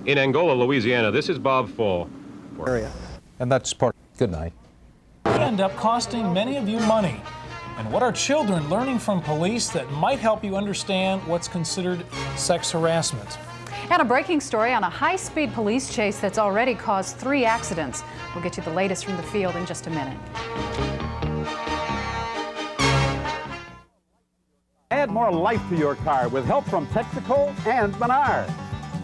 In Angola, Louisiana, this is Bob Fall. Area. And that's part. Good night. End up costing many of you money. And what are children learning from police that might help you understand what's considered sex harassment? And a breaking story on a high-speed police chase that's already caused 3 accidents. We'll get you the latest from the field in just a minute. Add more life to your car with help from Texaco and Menard.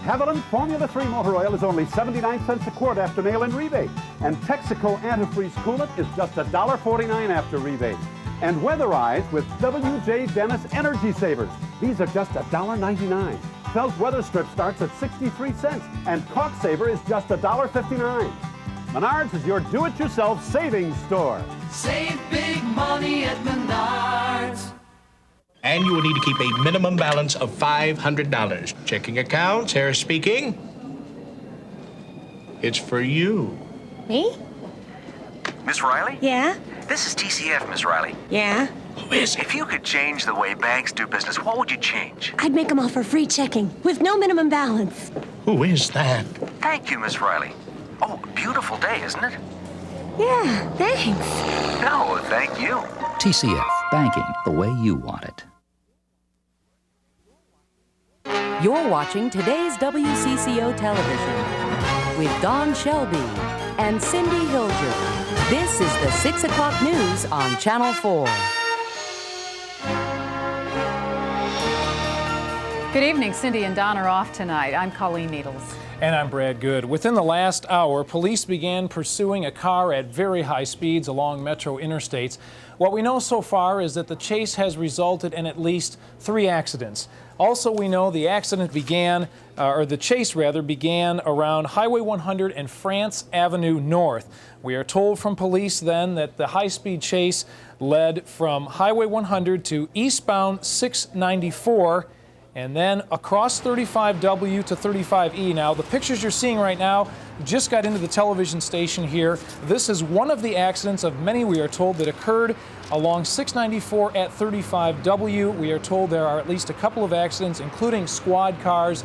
Haviland Formula 3 motor oil is only 79 cents a quart after mail-in rebate. And Texaco antifreeze coolant is just $1.49 after rebate. And weatherize with W.J. Dennis Energy Savers. These are just $1.99. Felt weather strip starts at 63 cents, and Caulk Saver is just $1.59. Menards is your do-it-yourself savings store. Save big money at Menards. And you will need to keep a minimum balance of $500. Checking accounts, Harris speaking. It's for you. Me? Miss Riley? Yeah? This is TCF, Miss Riley. Yeah? Who is it? If you could change the way banks do business, what would you change? I'd make them offer free checking with no minimum balance. Who is that? Thank you, Miss Riley. Oh, beautiful day, isn't it? Yeah, thanks. No, thank you. TCF, banking the way you want it. You're watching today's WCCO television with Don Shelby and Cindy Hilger. This is the 6 o'clock news on Channel 4. Good evening. Cindy and Don are off tonight. I'm Colleen Needles. And I'm Brad Good. Within the last hour, police began pursuing a car at very high speeds along metro interstates. What we know so far is that the chase has resulted in at least 3 accidents. Also, we know the accident began, or the chase rather, began around Highway 100 and France Avenue North. We are told from police then that the high-speed chase led from Highway 100 to eastbound 694 and then across 35W to 35E. Now, the pictures you're seeing right now just got into the television station here. This is one of the accidents of many, we are told, that occurred along 694 at 35W. We are told there are at least a couple of accidents, including squad cars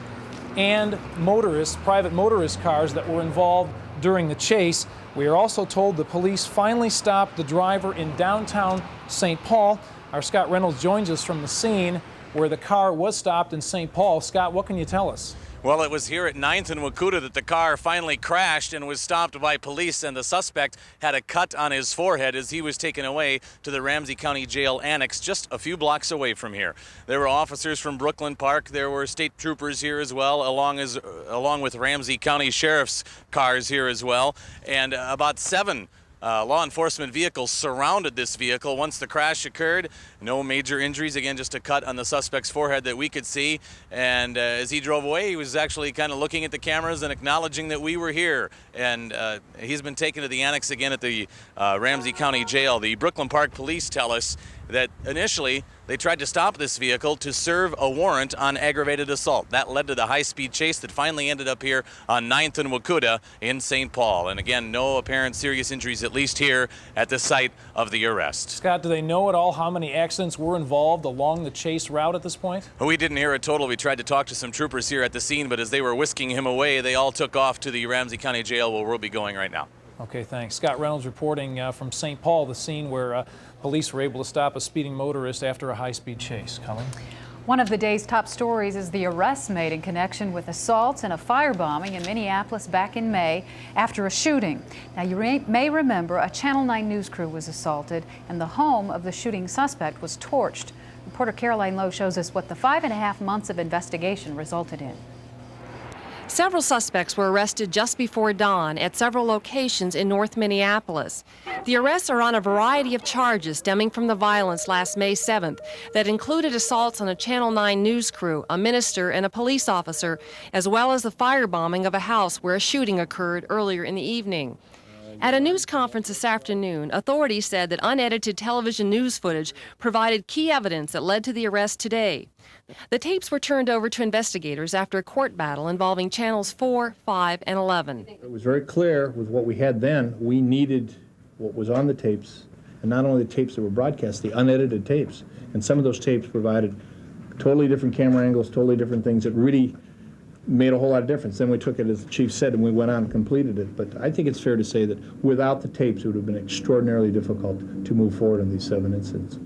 and motorists, private motorist cars that were involved during the chase. We are also told the police finally stopped the driver in downtown St. Paul. Our Scott Reynolds joins us from the scene where the car was stopped in St. Paul. Scott, what can you tell us? Well, it was here at 9th and Wakuta that the car finally crashed and was stopped by police, and the suspect had a cut on his forehead as he was taken away to the Ramsey County Jail Annex just a few blocks away from here. There were officers from Brooklyn Park. There were state troopers here as well, along with Ramsey County Sheriff's cars here as well, and about 7 law enforcement vehicles surrounded this vehicle once the crash occurred. No major injuries, again, just a cut on the suspect's forehead that we could see. And as he drove away, he was actually kind of looking at the cameras and acknowledging that we were here. And he's been taken to the annex again at the Ramsey County Jail. The Brooklyn Park police tell us that initially they tried to stop this vehicle to serve a warrant on aggravated assault. That led to the high-speed chase that finally ended up here on 9th and Wakuta in St. Paul. And again, no apparent serious injuries, at least here at the site of the arrest. Scott, do they know at all how many accidents were involved along the chase route at this point? We didn't hear a total. We tried to talk to some troopers here at the scene, but as they were whisking him away, they all took off to the Ramsey County Jail where we'll be going right now. Okay, thanks. Scott Reynolds reporting from St. Paul, the scene where police were able to stop a speeding motorist after a high-speed chase. Colleen? One of the day's top stories is the arrests made in connection with assaults and a firebombing in Minneapolis back in May after a shooting. Now, you may remember a Channel 9 news crew was assaulted and the home of the shooting suspect was torched. Reporter Caroline Lowe shows us what the 5.5 months of investigation resulted in. Several suspects were arrested just before dawn at several locations in North Minneapolis. The arrests are on a variety of charges stemming from the violence last May 7th that included assaults on a Channel 9 news crew, a minister, and a police officer, as well as the firebombing of a house where a shooting occurred earlier in the evening. At a news conference this afternoon, authorities said that unedited television news footage provided key evidence that led to the arrest today. The tapes were turned over to investigators after a court battle involving channels 4, 5, and 11. It was very clear with what we had then, we needed what was on the tapes, and not only the tapes that were broadcast, the unedited tapes. And some of those tapes provided totally different camera angles, totally different things that really made a whole lot of difference. Then we took it, as the chief said, and we went on and completed it. But I think it's fair to say that without the tapes, it would have been extraordinarily difficult to move forward on these 7 incidents.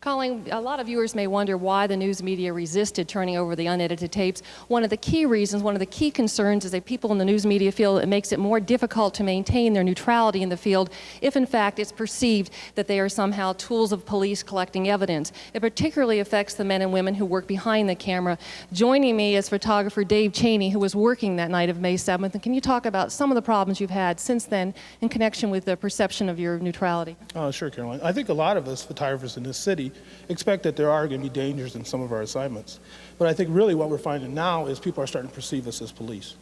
Colleen, a lot of viewers may wonder why the news media resisted turning over the unedited tapes. One of the key reasons, one of the key concerns is that people in the news media feel it makes it more difficult to maintain their neutrality in the field if in fact it's perceived that they are somehow tools of police collecting evidence. It particularly affects the men and women who work behind the camera. Joining me is photographer Dave Cheney, who was working that night of May 7th. And can you talk about some of the problems you've had since then in connection with the perception of your neutrality? Sure, Caroline. I think a lot of us photographers in this city expect that there are going to be dangers in some of our assignments. But I think really what we're finding now is people are starting to perceive us as police.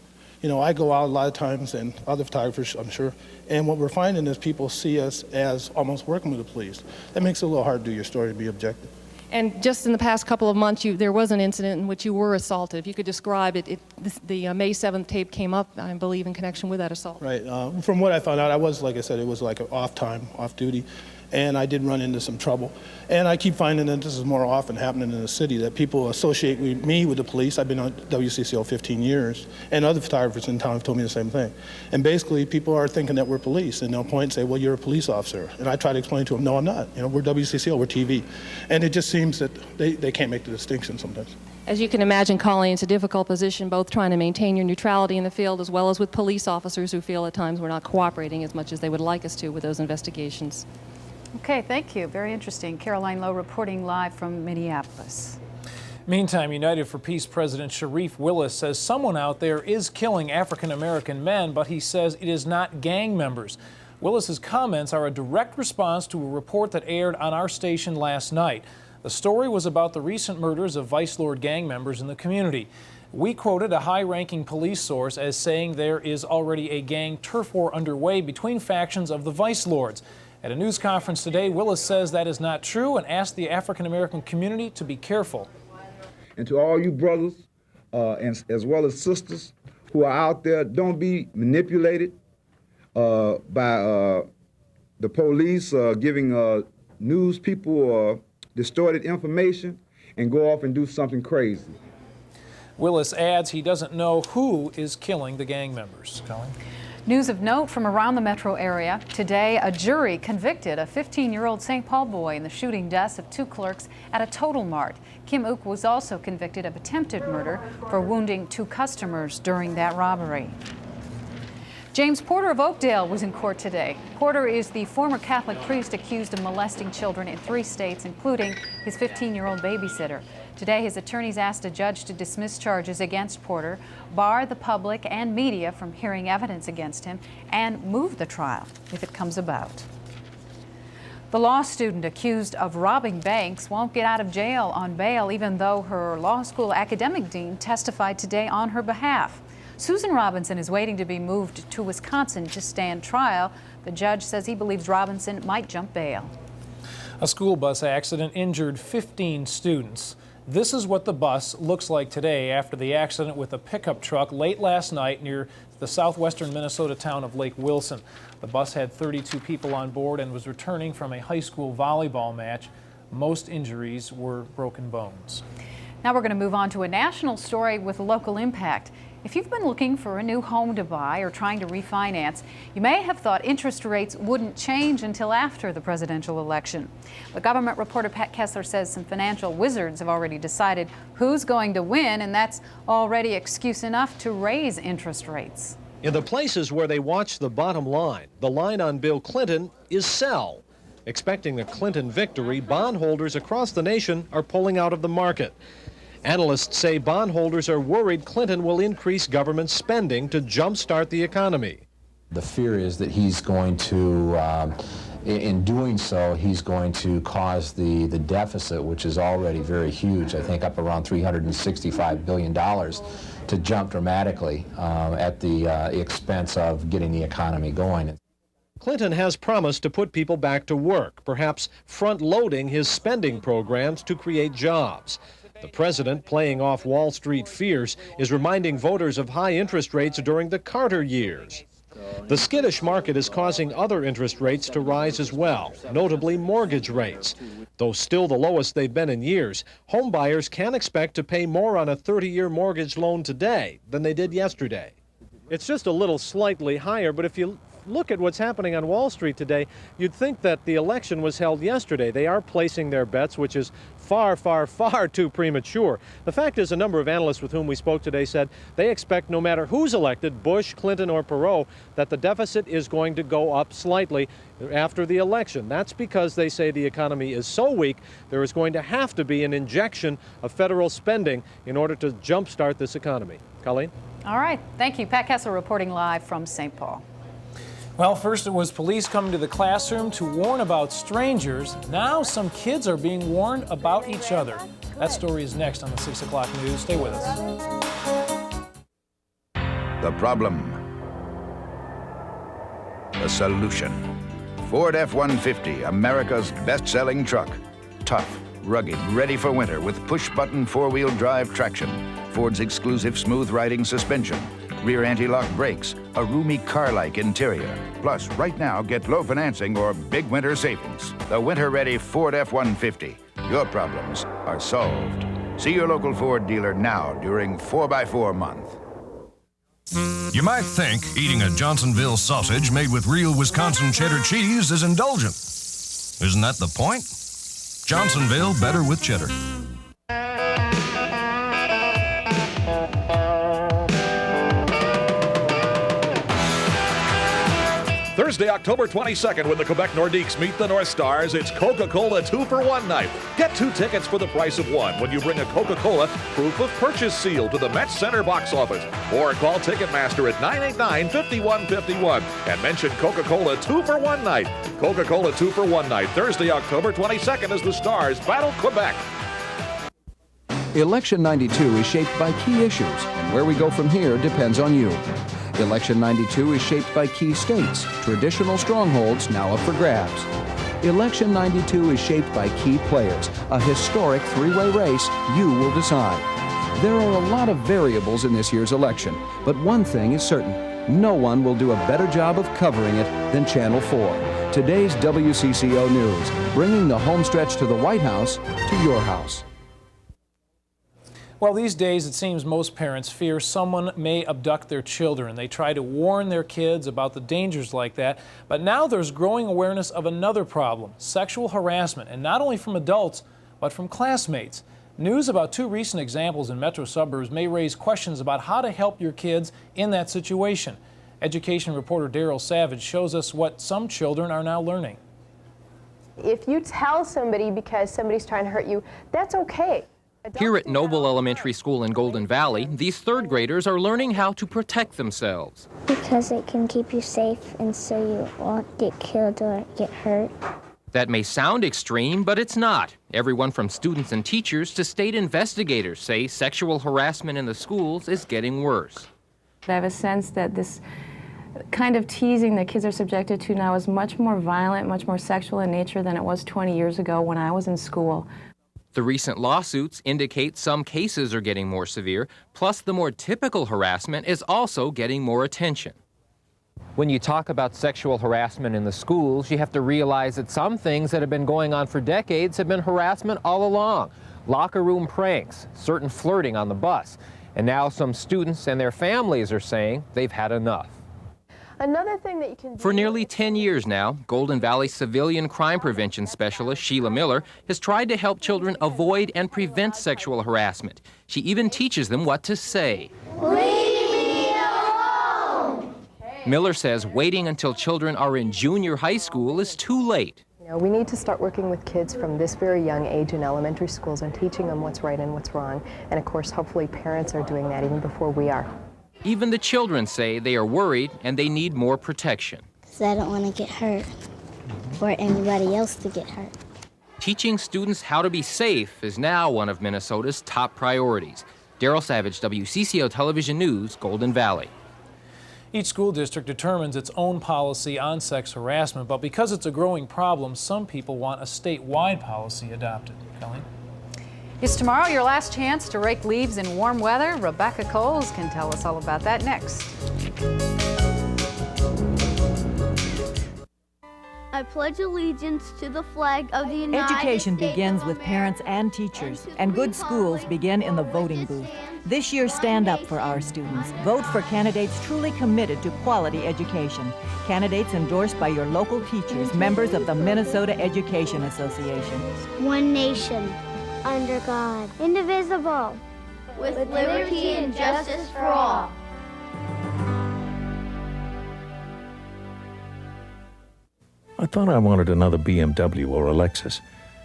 You know, I go out a lot of times, and other photographers, I'm sure, and what we're finding is people see us as almost working with the police. That makes it a little hard to do your story to be objective. And just in the past couple of months, there was an incident in which you were assaulted. If you could describe it, the May 7th tape came up, I believe, in connection with that assault. Right. From what I found out, I was, like I said, it was like an off time, off duty, and I did run into some trouble. And I keep finding that this is more often happening in the city, that people associate me with the police. I've been on WCCO 15 years, and other photographers in town have told me the same thing. And basically, people are thinking that we're police, and they'll point and say, well, you're a police officer. And I try to explain to them, no, I'm not. You know, we're WCCO, we're TV. And it just seems that they can't make the distinction sometimes. As you can imagine, Colleen, it's a difficult position, both trying to maintain your neutrality in the field as well as with police officers who feel at times we're not cooperating as much as they would like us to with those investigations. Okay, thank you. Very interesting. Caroline Lowe reporting live from Minneapolis. Meantime, United for Peace President Sharif Willis says someone out there is killing African-American men, but he says it is not gang members. Willis's comments are a direct response to a report that aired on our station last night. The story was about the recent murders of Vice Lord gang members in the community. We quoted a high-ranking police source as saying there is already a gang turf war underway between factions of the Vice Lords. At a news conference today, Willis says that is not true and asked the African-American community to be careful. And to all you brothers and as well as sisters who are out there, don't be manipulated by the police giving news people distorted information and go off and do something crazy. Willis adds he doesn't know who is killing the gang members. Colleen? News of note from around the metro area. Today, a jury convicted a 15-year-old St. Paul boy in the shooting deaths of 2 clerks at a Total Mart. Kim Ook was also convicted of attempted murder for wounding 2 customers during that robbery. James Porter of Oakdale was in court today. Porter is the former Catholic priest accused of molesting children in 3 states, including his 15-year-old babysitter. Today, his attorneys asked a judge to dismiss charges against Porter, bar the public and media from hearing evidence against him, and move the trial if it comes about. The law student accused of robbing banks won't get out of jail on bail, even though her law school academic dean testified today on her behalf. Susan Robinson is waiting to be moved to Wisconsin to stand trial. The judge says he believes Robinson might jump bail. A school bus accident injured 15 students. This is what the bus looks like today after the accident with a pickup truck late last night near the southwestern Minnesota town of Lake Wilson. The bus had 32 people on board and was returning from a high school volleyball match. Most injuries were broken bones. Now we're going to move on to a national story with local impact. If you've been looking for a new home to buy or trying to refinance, you may have thought interest rates wouldn't change until after the presidential election. But government reporter Pat Kessler says some financial wizards have already decided who's going to win, and that's already excuse enough to raise interest rates. In the places where they watch the bottom line, the line on Bill Clinton is sell. Expecting a Clinton victory, bondholders across the nation are pulling out of the market. Analysts say bondholders are worried Clinton will increase government spending to jumpstart the economy. The fear is that he's going to, in doing so, he's going to cause the deficit, which is already very huge, I think up around $365 billion, to jump dramatically at the expense of getting the economy going. Clinton has promised to put people back to work, perhaps front-loading his spending programs to create jobs. The president, playing off Wall Street fears, is reminding voters of high interest rates during the Carter years. The skittish market is causing other interest rates to rise as well, notably mortgage rates. Though still the lowest they've been in years, home buyers can expect to pay more on a 30-year mortgage loan today than they did yesterday. It's just a little slightly higher, but if you look at what's happening on Wall Street today, you'd think that the election was held yesterday. They are placing their bets, which is far, far, far too premature. The fact is, a number of analysts with whom we spoke today said they expect no matter who's elected, Bush, Clinton, or Perot, that the deficit is going to go up slightly after the election. That's because they say the economy is so weak, there is going to have to be an injection of federal spending in order to jumpstart this economy. Colleen? All right. Thank you. Pat Kessel reporting live from St. Paul. Well, first it was police coming to the classroom to warn about strangers. Now some kids are being warned about each other. That story is next on the 6 o'clock news. Stay with us. The problem. The solution. Ford F-150, America's best-selling truck. Tough, rugged, ready for winter with push-button four-wheel drive traction. Ford's exclusive smooth-riding suspension. Rear anti-lock brakes, a roomy car-like interior. Plus, right now, get low financing or big winter savings. The winter-ready Ford F-150. Your problems are solved. See your local Ford dealer now during 4x4 month. You might think eating a Johnsonville sausage made with real Wisconsin cheddar cheese is indulgent. Isn't that the point? Johnsonville, better with cheddar. Thursday, October 22nd, when the Quebec Nordiques meet the North Stars, it's Coca-Cola 2-for-1 night. Get 2 tickets for the price of 1 when you bring a Coca-Cola proof of purchase seal to the Met Center box office. Or call Ticketmaster at 989-5151 and mention Coca-Cola 2-for-1 night. Coca-Cola 2-for-1 night, Thursday, October 22nd, as the Stars battle Quebec. Election 92 is shaped by key issues, and where we go from here depends on you. Election 92 is shaped by key states, traditional strongholds now up for grabs. Election 92 is shaped by key players, a historic three-way race you will decide. There are a lot of variables in this year's election, but one thing is certain. No one will do a better job of covering it than Channel 4. Today's WCCO News, bringing the homestretch to the White House to your house. Well, these days it seems most parents fear someone may abduct their children. They try to warn their kids about the dangers like that. But now there's growing awareness of another problem, sexual harassment, and not only from adults, but from classmates. News about 2 recent examples in metro suburbs may raise questions about how to help your kids in that situation. Education reporter Daryl Savage shows us what some children are now learning. If you tell somebody because somebody's trying to hurt you, that's okay. Here at Noble Elementary School in Golden Valley, these 3rd graders are learning how to protect themselves. Because it can keep you safe and so you won't get killed or get hurt. That may sound extreme, but it's not. Everyone from students and teachers to state investigators say sexual harassment in the schools is getting worse. I have a sense that this kind of teasing that kids are subjected to now is much more violent, much more sexual in nature than it was 20 years ago when I was in school. The recent lawsuits indicate some cases are getting more severe, plus the more typical harassment is also getting more attention. When you talk about sexual harassment in the schools, you have to realize that some things that have been going on for decades have been harassment all along. Locker room pranks, certain flirting on the bus, and now some students and their families are saying they've had enough. Another thing that you can do... For nearly 10 years now, Golden Valley civilian crime prevention specialist Sheila Miller has tried to help children avoid and prevent sexual harassment. She even teaches them what to say. Leave me alone! Miller says waiting until children are in junior high school is too late. You know, we need to start working with kids from this very young age in elementary schools and teaching them what's right and what's wrong. And of course, hopefully parents are doing that even before we are. Even the children say they are worried and they need more protection. Because I don't want to get hurt or anybody else to get hurt. Teaching students how to be safe is now one of Minnesota's top priorities. Daryl Savage, WCCO Television News, Golden Valley. Each school district determines its own policy on sex harassment, but because it's a growing problem, some people want a statewide policy adopted. Colleen? Is tomorrow your last chance to rake leaves in warm weather? Rebecca Coles can tell us all about that next. I pledge allegiance to the flag of the United States. Education begins with parents and teachers, and good schools begin in the voting booth. This year, stand up for our students. Vote for candidates truly committed to quality education. Candidates endorsed by your local teachers, members of the Minnesota Education Association. One nation, under God, indivisible, with liberty and justice for all. I thought I wanted another BMW or a Lexus,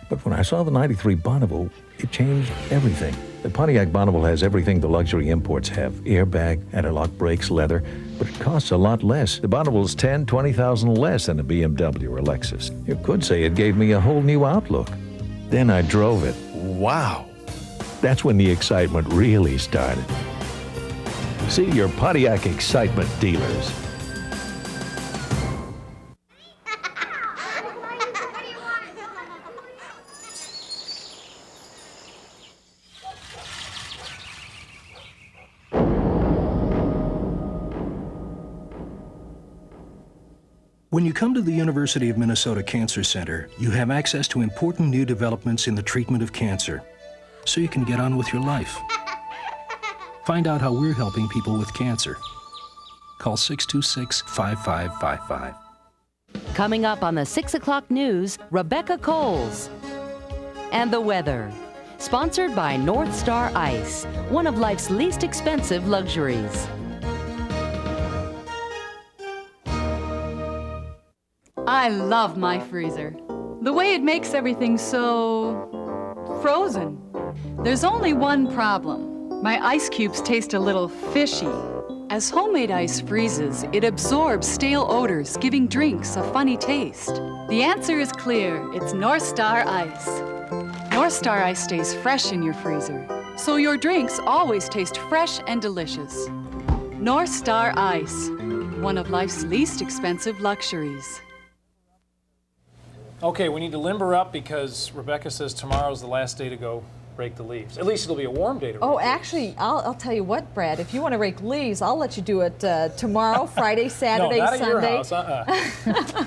but when I saw the 93 Bonneville, it changed everything. The Pontiac Bonneville has everything the luxury imports have: airbag, anti-lock brakes, leather, but it costs a lot less. The Bonneville's $10,000, $20,000 less than a BMW or a Lexus. You could say it gave me a whole new outlook. Then I drove it. Wow! That's when the excitement really started. See your Pontiac Excitement dealers. When you come to the University of Minnesota Cancer Center, you have access to important new developments in the treatment of cancer, so you can get on with your life. Find out how we're helping people with cancer. Call 626-5555. Coming up on the 6 o'clock news, Rebecca Coles. And the weather. Sponsored by North Star Ice, one of life's least expensive luxuries. I love my freezer. The way it makes everything so frozen. There's only one problem. My ice cubes taste a little fishy. As homemade ice freezes, it absorbs stale odors, giving drinks a funny taste. The answer is clear. It's North Star Ice. North Star Ice stays fresh in your freezer, so your drinks always taste fresh and delicious. North Star Ice, one of life's least expensive luxuries. Okay, we need to limber up because Rebecca says tomorrow's the last day to go rake the leaves. At least it'll be a warm day to Oh, rake actually, I'll tell you what, Brad. If you want to rake leaves, I'll let you do it tomorrow, Friday, Saturday, no, not Sunday. At your house.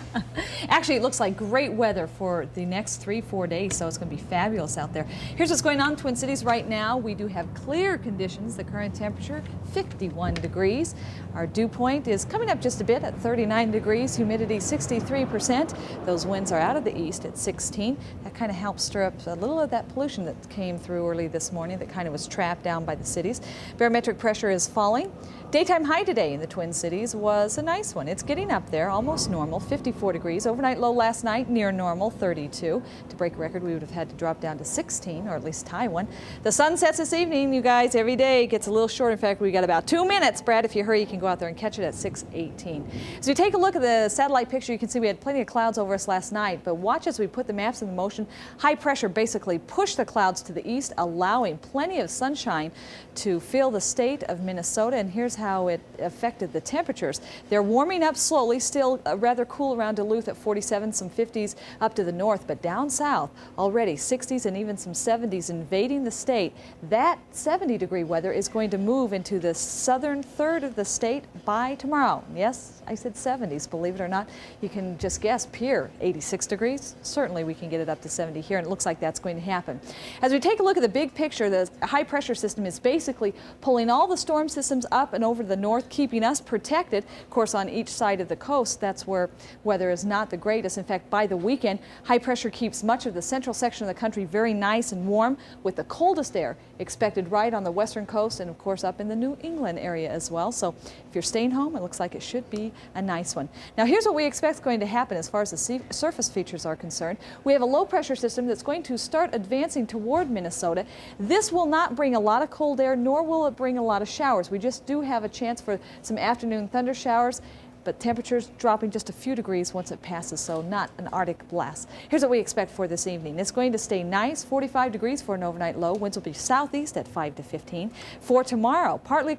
Actually, it looks like great weather for the next 3-4 days, so it's going to be fabulous out there. Here's what's going on in Twin Cities right now. We do have clear conditions. The current temperature, 51 degrees. Our dew point is coming up just a bit at 39 degrees. Humidity, 63%. Those winds are out of the east at 16. That kind of helps stir up a little of that pollution that came through early this morning that kind of was trapped down by the cities. Barometric pressure is falling. Daytime high today in the Twin Cities was a nice one. It's getting up there, almost normal, 54 degrees. Overnight low last night, near normal, 32. To break a record, we would have had to drop down to 16, or at least tie one. The sun sets this evening, you guys, every day gets a little short. In fact, we got about 2 minutes. Brad, if you hurry, you can go out there and catch it at 6:18. As we take a look at the satellite picture, you can see we had plenty of clouds over us last night, but watch as we put the maps in motion. High pressure basically pushed the clouds to the east, allowing plenty of sunshine to fill the state of Minnesota, and here's how it affected the temperatures. They're warming up slowly, still rather cool around Duluth at 47, some 50s up to the north, but down south already 60s and even some 70s invading the state. That 70-degree weather is going to move into the southern third of the state by tomorrow. Yes, I said 70s, believe it or not. You can just guess. Pierre, 86 degrees. Certainly we can get it up to 70 here, and it looks like that's going to happen. As we take a look at the big picture, the high pressure system is basically pulling all the storm systems up and over the north, keeping us protected. Of course, on each side of the coast, that's where weather is not the greatest. In fact, by the weekend, high pressure keeps much of the central section of the country very nice and warm, with the coldest air expected right on the western coast and, of course, up in the New England area as well. So if you're staying home, it looks like it should be a nice one. Now, here's what we expect is going to happen as far as the surface features are concerned. We have a low pressure system that's going to start advancing toward Minnesota. This will not bring a lot of cold air, nor will it bring a lot of showers. We just do have a chance for some afternoon thunder showers, but temperatures dropping just a few degrees once it passes, so not an Arctic blast. Here's what we expect for this evening. It's going to stay nice, 45 degrees for an overnight low. Winds will be southeast at 5 to 15. For tomorrow, partly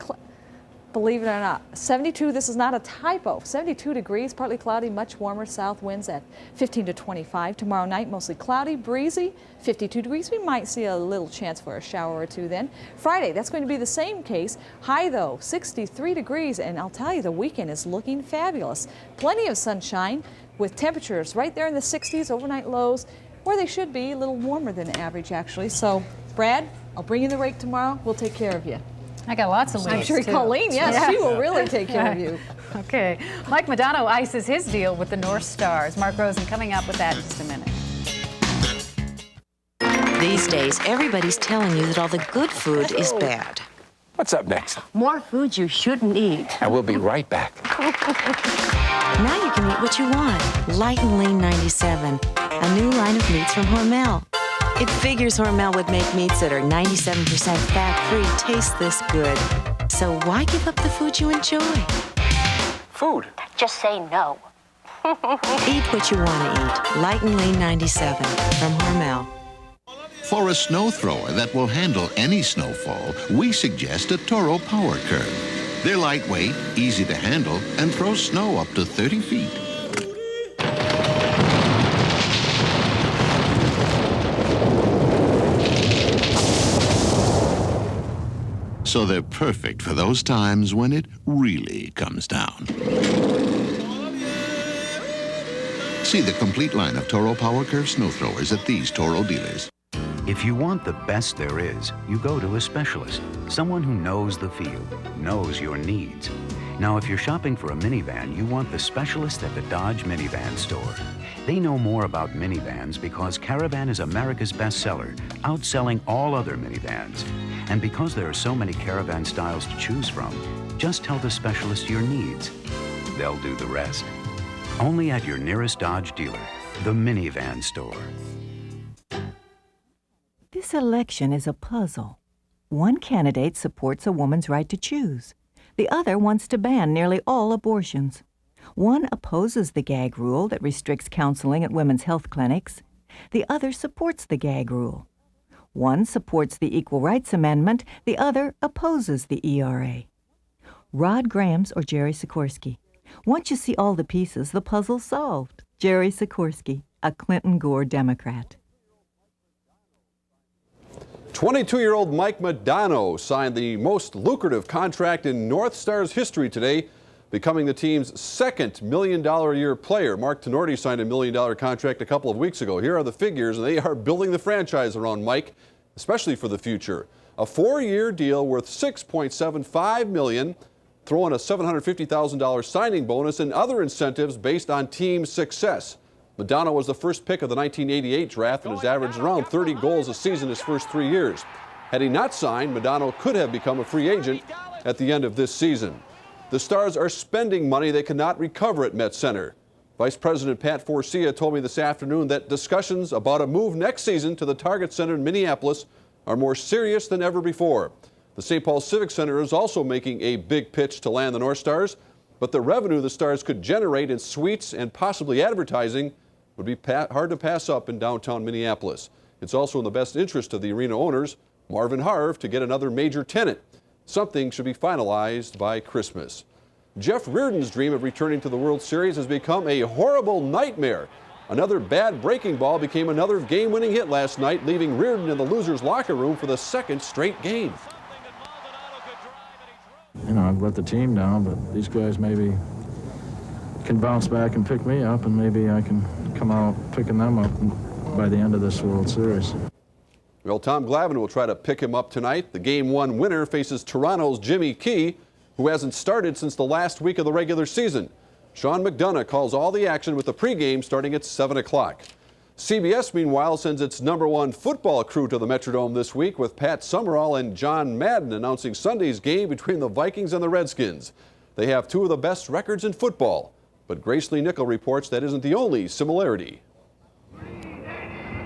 Believe it or not, 72, this is not a typo, 72 degrees, partly cloudy, much warmer, south winds at 15 to 25. Tomorrow night, mostly cloudy, breezy, 52 degrees. We might see a little chance for a shower or two then. Friday, that's going to be the same case. High though, 63 degrees, and I'll tell you, the weekend is looking fabulous. Plenty of sunshine with temperatures right there in the 60s, overnight lows, where they should be, a little warmer than average actually. So, Brad, I'll bring you the rake tomorrow. We'll take care of you. I got lots of leads, I'm sure too. Colleen, yes, she will really take care of you. Okay. Mike Madonna ices his deal with the North Stars. Mark Rosen coming up with that in just a minute. These days, everybody's telling you that all the good food is bad. What's up next? More food you shouldn't eat. And we'll be right back. Now you can eat what you want. Light and Lean 97, a new line of meats from Hormel. It figures Hormel would make meats that are 97% fat-free taste this good. So why give up the food you enjoy? Food. Just say no. Eat what you want to eat. Light and Lean 97 from Hormel. For a snow thrower that will handle any snowfall, we suggest a Toro Power Curve. They're lightweight, easy to handle, and throw snow up to 30 feet. So they're perfect for those times when it really comes down. See the complete line of Toro Power Curve snow throwers at these Toro dealers. If you want the best there is, you go to a specialist, someone who knows the field, knows your needs. Now, if you're shopping for a minivan, you want the specialist at the Dodge Minivan Store. They know more about minivans because Caravan is America's bestseller, outselling all other minivans. And because there are so many Caravan styles to choose from, just tell the specialist your needs. They'll do the rest. Only at your nearest Dodge dealer, the Minivan Store. This election is a puzzle. One candidate supports a woman's right to choose. The other wants to ban nearly all abortions. One opposes the gag rule that restricts counseling at women's health clinics. The other supports the gag rule. One supports the Equal Rights Amendment. The other opposes the ERA. Rod Grams or Jerry Sikorsky? Once you see all the pieces, the puzzle's solved. Jerry Sikorsky, a Clinton-Gore Democrat. 22-year-old Mike Madonna signed the most lucrative contract in North Stars history today, becoming the team's second $1 million-a-year player. Mark Tenorti signed a $1 million contract a couple of weeks ago. Here are the figures, and they are building the franchise around Mike, especially for the future. A 4-year deal worth $6.75 million, throw in a $750,000 signing bonus and other incentives based on team success. Madonna was the first pick of the 1988 draft and has averaged around 30 goals a season his first 3 years. Had he not signed, Madonna could have become a free agent at the end of this season. The Stars are spending money they cannot recover at Met Center. Vice President Pat Forcia told me this afternoon that discussions about a move next season to the Target Center in Minneapolis are more serious than ever before. The St. Paul Civic Center is also making a big pitch to land the North Stars, but the revenue the Stars could generate in suites and possibly advertising would be hard to pass up in downtown Minneapolis. It's also in the best interest of the arena owners, Marvin Harv, to get another major tenant. Something should be finalized by Christmas. Jeff Reardon's dream of returning to the World Series has become a horrible nightmare. Another bad breaking ball became another game-winning hit last night, leaving Reardon in the loser's locker room for the second straight game. You know, I've let the team down, but these guys maybe can bounce back and pick me up, and maybe I can come out picking them up by the end of this World Series. Well, Tom Glavine will try to pick him up tonight. The Game 1 winner faces Toronto's Jimmy Key, who hasn't started since the last week of the regular season. Sean McDonough calls all the action with the pregame starting at 7 o'clock. CBS, meanwhile, sends its #1 football crew to the Metrodome this week with Pat Summerall and John Madden announcing Sunday's game between the Vikings and the Redskins. They have two of the best records in football, but Grace Lee Nickel reports that isn't the only similarity.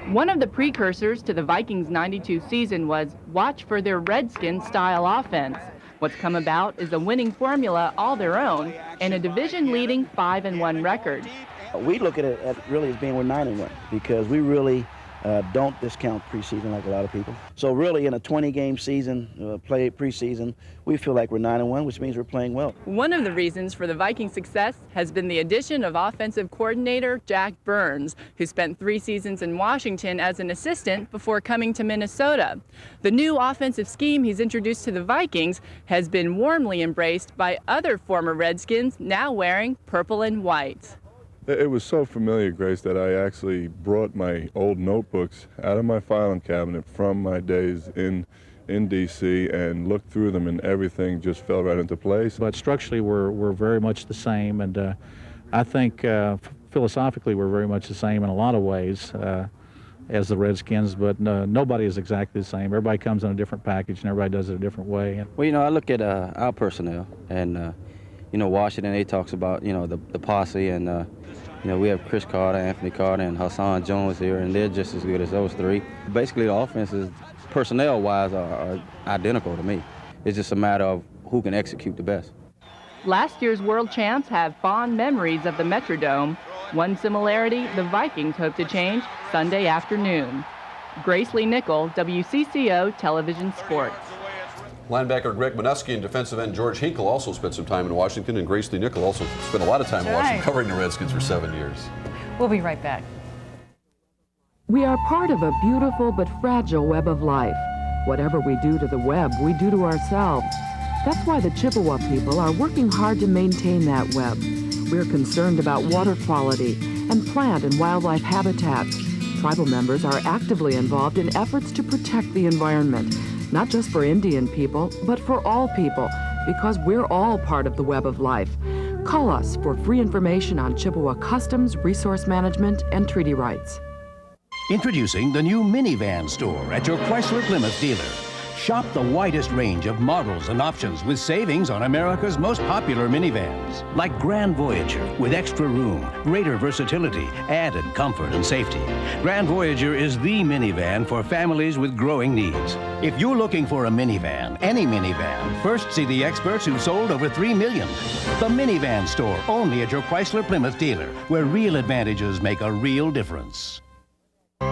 One of the precursors to the Vikings' '92 season was watch for their Redskin-style offense. What's come about is a winning formula all their own and a division-leading 5-1 record. We look at it really as being we're 9-1 because we really don't discount preseason like a lot of people. So really, in a 20-game season, played preseason, we feel like we're 9-1, which means we're playing well. One of the reasons for the Vikings' success has been the addition of offensive coordinator Jack Burns, who spent 3 seasons in Washington as an assistant before coming to Minnesota. The new offensive scheme he's introduced to the Vikings has been warmly embraced by other former Redskins now wearing purple and white. It was so familiar, Grace, that I actually brought my old notebooks out of my filing cabinet from my days in D.C. and looked through them, and everything just fell right into place. But structurally, we're very much the same, and I think philosophically we're very much the same in a lot of ways as the Redskins, but nobody is exactly the same. Everybody comes in a different package, and everybody does it a different way. Well, you know, I look at our personnel, and you know, Washington, they talks about, you know, the posse, and you know, we have Chris Carter, Anthony Carter, and Hassan Jones here, and they're just as good as those three. Basically, the offenses, personnel-wise, are identical to me. It's just a matter of who can execute the best. Last year's world champs have fond memories of the Metrodome. One similarity the Vikings hope to change Sunday afternoon. Grace Lee Nickel, WCCO Television Sports. Linebacker Greg Minuski and defensive end George Hinkle also spent some time in Washington, and Grace Lee Nickel also spent a lot of time in Washington covering the Redskins for 7 years. We'll be right back. We are part of a beautiful but fragile web of life. Whatever we do to the web, we do to ourselves. That's why the Chippewa people are working hard to maintain that web. We're concerned about water quality and plant and wildlife habitats. Tribal members are actively involved in efforts to protect the environment, not just for Indian people, but for all people, because we're all part of the web of life. Call us for free information on Chippewa customs, resource management, and treaty rights. Introducing the new minivan store at your Chrysler Plymouth dealer. Shop the widest range of models and options with savings on America's most popular minivans, like Grand Voyager with extra room, greater versatility, added comfort and safety. Grand Voyager is the minivan for families with growing needs. If you're looking for a minivan, any minivan, first see the experts who sold over 3 million. The minivan store, only at your Chrysler Plymouth dealer, where real advantages make a real difference.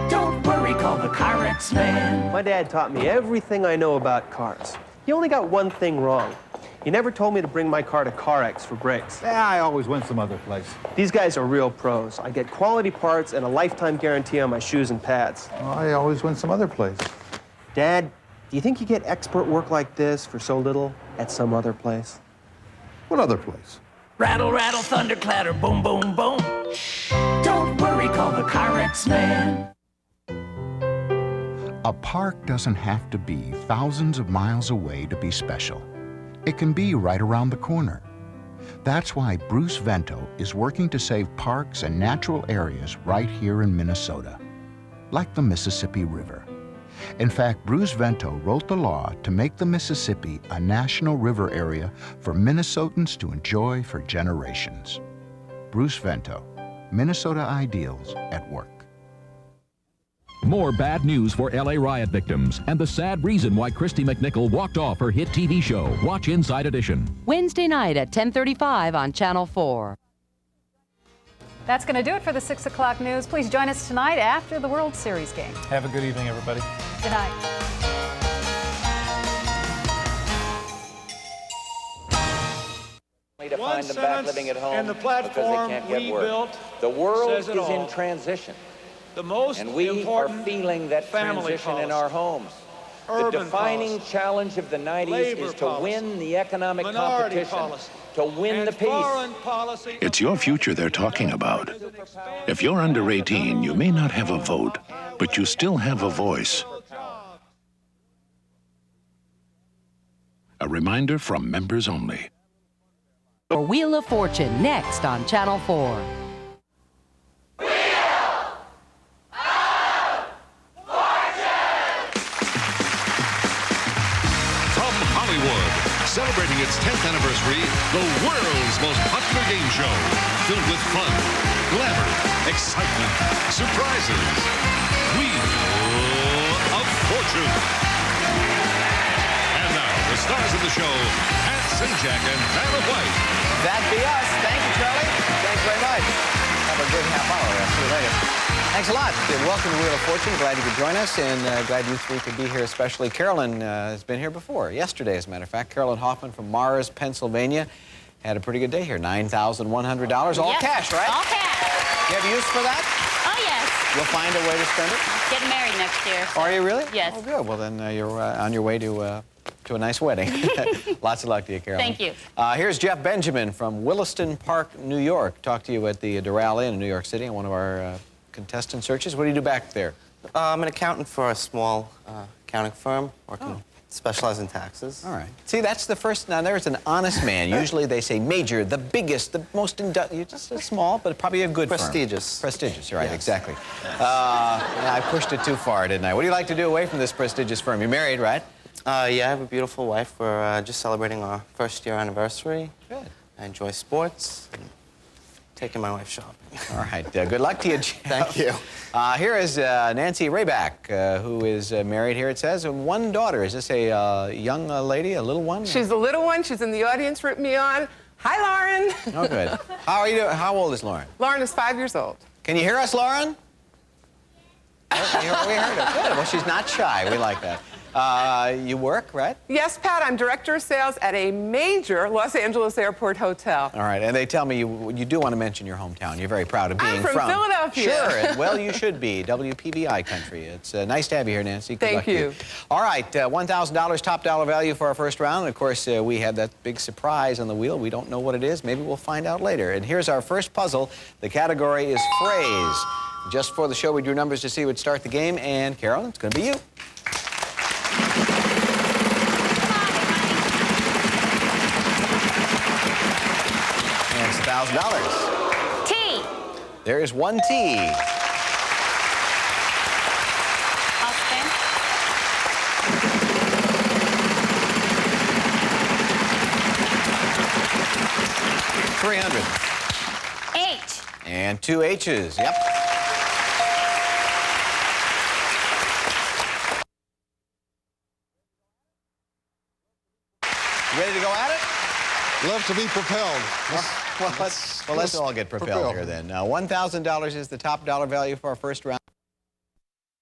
Don't worry, call the CarX man. My dad taught me everything I know about cars. He only got one thing wrong. He never told me to bring my car to CarX for brakes. I always went some other place. These guys are real pros. I get quality parts and a lifetime guarantee on my shoes and pads. I always went some other place. Dad, do you think you get expert work like this for so little at some other place? What other place? Rattle, rattle, thunder, clatter, boom, boom, boom. Don't worry, call the CarX man. A park doesn't have to be thousands of miles away to be special. It can be right around the corner. That's why Bruce Vento is working to save parks and natural areas right here in Minnesota, like the Mississippi River. In fact, Bruce Vento wrote the law to make the Mississippi a national river area for Minnesotans to enjoy for generations. Bruce Vento, Minnesota Ideals at Work. More bad news for LA riot victims and the sad reason why Christy McNichol walked off her hit TV show. Watch Inside Edition. Wednesday night at 10:35 on Channel 4. That's going to do it for the 6 o'clock news. Please join us tonight after the World Series game. Have a good evening, everybody. Good night. To find them back living at home because they can't get work. The world is in transition. And we are feeling that transition in our homes. The defining challenge of the 90s is to win the economic competition, to win the peace. It's your future they're talking about. If you're under 18, you may not have a vote, but you still have a voice. A reminder from members only. For Wheel of Fortune, next on Channel 4. Celebrating its 10th anniversary, the world's most popular game show, filled with fun, glamour, excitement, surprises. Wheel of Fortune. And now, the stars of the show, Pat Sajak and Vanna White. That'd be us. Thank you, Charlie. Thanks very much. Have a good half hour. I'll see you later. Thanks a lot. Welcome to Wheel of Fortune. Glad you could join us, and glad you three could be here, especially Carolyn has been here before, yesterday, as a matter of fact. Carolyn Hoffman from Mars, Pennsylvania. Had a pretty good day here, $9,100. All cash, right? All cash. You have use for that? Oh, yes. You'll find a way to spend it? Getting married next year. So. Are you really? Yes. Oh, good. Well, then you're on your way to a nice wedding. Lots of luck to you, Carolyn. Thank you. Here's Jeff Benjamin from Williston Park, New York. Talked to you at the Doral Inn in New York City on one of our contestant searches. What do you do back there? I'm an accountant for a small accounting firm, specialize in taxes. All right. See, that's the first. Now, there's an honest man. Usually they say major, the biggest, the most you're just a small, but probably a good Prestigious. firm. Prestigious, right, Yes. Exactly. I pushed it too far, didn't I? What do you like to do away from this prestigious firm? You're married, right? Yeah, I have a beautiful wife. We're just celebrating our first-year anniversary. Good. I enjoy sports and taking my wife shopping. All right. Good luck to you, Jeff. Thank you. Here is Nancy Rayback, who is married here, it says, and one daughter. Is this a young lady, a little one? She's a little one. She's in the audience, rooting me on. Hi, Lauren. Oh, good. How are you doing? How old is Lauren? Lauren is 5 years old. Can you hear us, Lauren? Oh, we heard her. Good. Well, she's not shy. We like that. You work, right? Yes, Pat. I'm director of sales at a major Los Angeles airport hotel. All right. And they tell me you do want to mention your hometown. You're very proud of being I'm from Philadelphia. Sure. And, well, you should be. WPBI country. It's nice to have you here, Nancy. Good luck Thank you. to you. All right. $1,000 top dollar value for our first round. And of course, we have that big surprise on the wheel. We don't know what it is. Maybe we'll find out later. And here's our first puzzle. The category is phrase. Just for the show, we drew numbers to see who would start the game. And Carolyn, it's going to be you. And it's $1,000. T. There is one T. I'll spin. $300. H. And two H's. Yep. Ready to go at it? Love to be propelled. Well, let's all get propelled here then. $1,000 is the top dollar value for our first round.